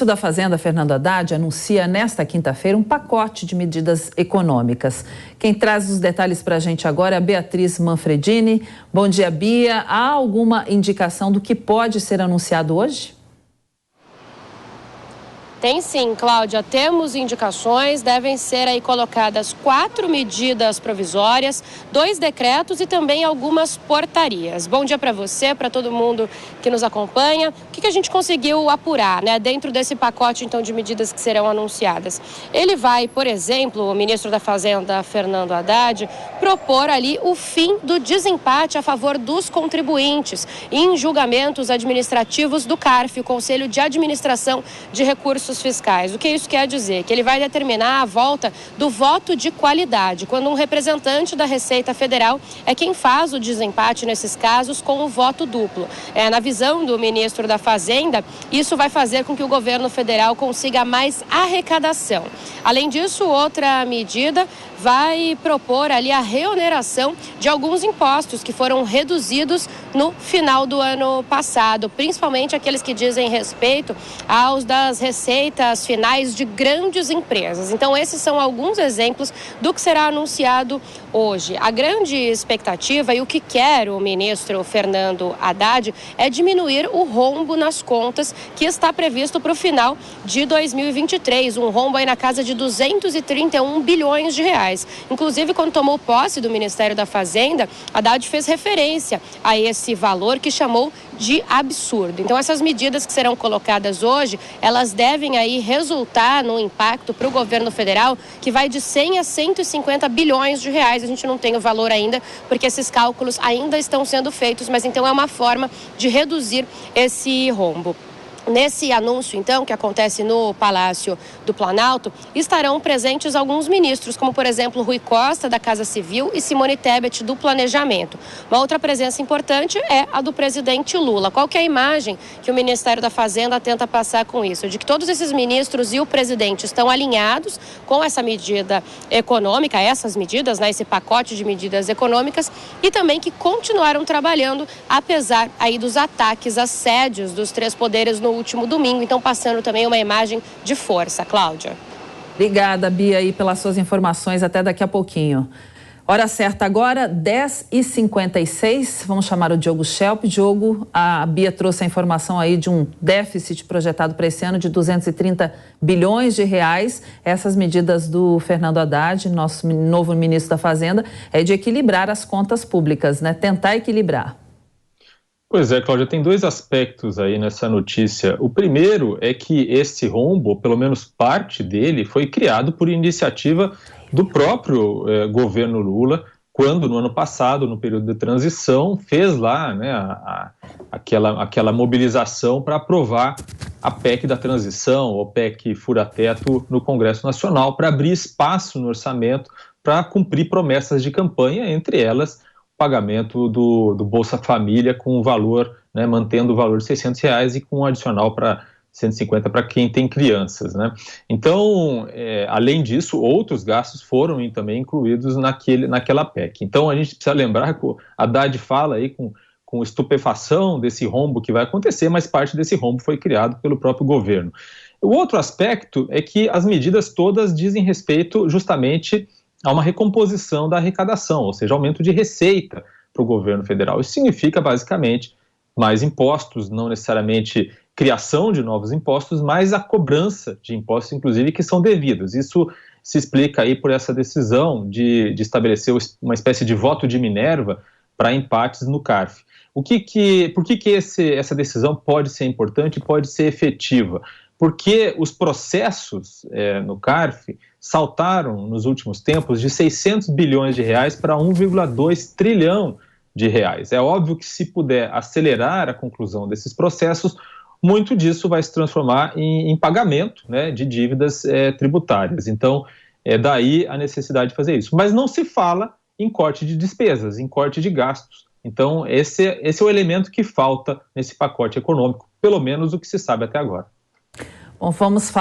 ministro da Fazenda, Fernando Haddad, anuncia nesta quinta-feira um pacote de medidas econômicas. Quem traz os detalhes para a gente agora é a Beatriz Manfredini. Bom dia, Bia. Há alguma indicação do que pode ser anunciado hoje? Tem sim, Cláudia. Temos indicações, devem ser aí colocadas 4 medidas provisórias, 2 decretos e também algumas portarias. Bom dia para você, para todo mundo que nos acompanha. O que a gente conseguiu apurar, né, dentro desse pacote então de medidas que serão anunciadas? Ele vai, por exemplo, o ministro da Fazenda, Fernando Haddad, propor ali o fim do desempate a favor dos contribuintes em julgamentos administrativos do CARF, o Conselho de Administração de Recursos Fiscais. O que isso quer dizer? Que ele vai determinar a volta do voto de qualidade, quando um representante da Receita Federal é quem faz o desempate nesses casos com o voto duplo. Na visão do ministro da Fazenda, isso vai fazer com que o governo federal consiga mais arrecadação. Além disso, outra medida vai propor ali a reoneração de alguns impostos que foram reduzidos no final do ano passado, principalmente aqueles que dizem respeito aos das receitas finais de grandes empresas. Então, esses são alguns exemplos do que será anunciado hoje. A grande expectativa e o que quer o ministro Fernando Haddad é diminuir o rombo nas contas que está previsto para o final de 2023, um rombo aí na casa de 231 bilhões de reais. Inclusive, quando tomou posse do Ministério da Fazenda, Haddad fez referência a esse valor que chamou de absurdo. Então, essas medidas que serão colocadas hoje, elas devem aí resultar no impacto para o governo federal que vai de 100 a 150 bilhões de reais. A gente não tem o valor ainda, porque esses cálculos ainda estão sendo feitos, mas então é uma forma de reduzir esse rombo. Nesse anúncio, então, que acontece no Palácio do Planalto, estarão presentes alguns ministros, como, por exemplo, Rui Costa, da Casa Civil, e Simone Tebet, do Planejamento. Uma outra presença importante é a do presidente Lula. Qual que é a imagem que o Ministério da Fazenda tenta passar com isso? De que todos esses ministros e o presidente estão alinhados com essa medida econômica, essas medidas, né, esse pacote de medidas econômicas, e também que continuaram trabalhando, apesar aí dos ataques, assédios dos 3 poderes no último domingo, então passando também uma imagem de força. Cláudia. Obrigada, Bia, aí pelas suas informações. Até daqui a pouquinho. Hora certa agora, 10h56. Vamos chamar o Diogo Schelp. Diogo, a Bia trouxe a informação aí de um déficit projetado para esse ano de 230 bilhões de reais. Essas medidas do Fernando Haddad, nosso novo ministro da Fazenda, é de equilibrar as contas públicas, né? Tentar equilibrar. Pois é, Cláudia, tem 2 aspectos aí nessa notícia. O primeiro é que esse rombo, pelo menos parte dele, foi criado por iniciativa do próprio governo Lula, quando no ano passado, no período de transição, fez lá, né, aquela mobilização para aprovar a PEC da transição, ou PEC fura-teto, no Congresso Nacional, para abrir espaço no orçamento para cumprir promessas de campanha, entre elas pagamento do Bolsa Família com o valor, né, mantendo o valor de R$600 e com um adicional para 150 para quem tem crianças, né? Então, além disso, outros gastos foram também incluídos naquela PEC. Então, a gente precisa lembrar que o Haddad fala aí com estupefação desse rombo que vai acontecer, mas parte desse rombo foi criado pelo próprio governo. O outro aspecto é que as medidas todas dizem respeito justamente a uma recomposição da arrecadação, ou seja, aumento de receita para o governo federal. Isso significa, basicamente, mais impostos, não necessariamente criação de novos impostos, mas a cobrança de impostos, inclusive, que são devidos. Isso se explica aí por essa decisão de estabelecer uma espécie de voto de Minerva para empates no CARF. Por que essa decisão pode ser importante e pode ser efetiva? Porque os processos no CARF saltaram nos últimos tempos de 600 bilhões de reais para 1,2 trilhão de reais. É óbvio que se puder acelerar a conclusão desses processos, muito disso vai se transformar em pagamento, né, de dívidas tributárias. Então, daí a necessidade de fazer isso. Mas não se fala em corte de despesas, em corte de gastos. Então, esse é o elemento que falta nesse pacote econômico, pelo menos o que se sabe até agora. Bom, vamos falar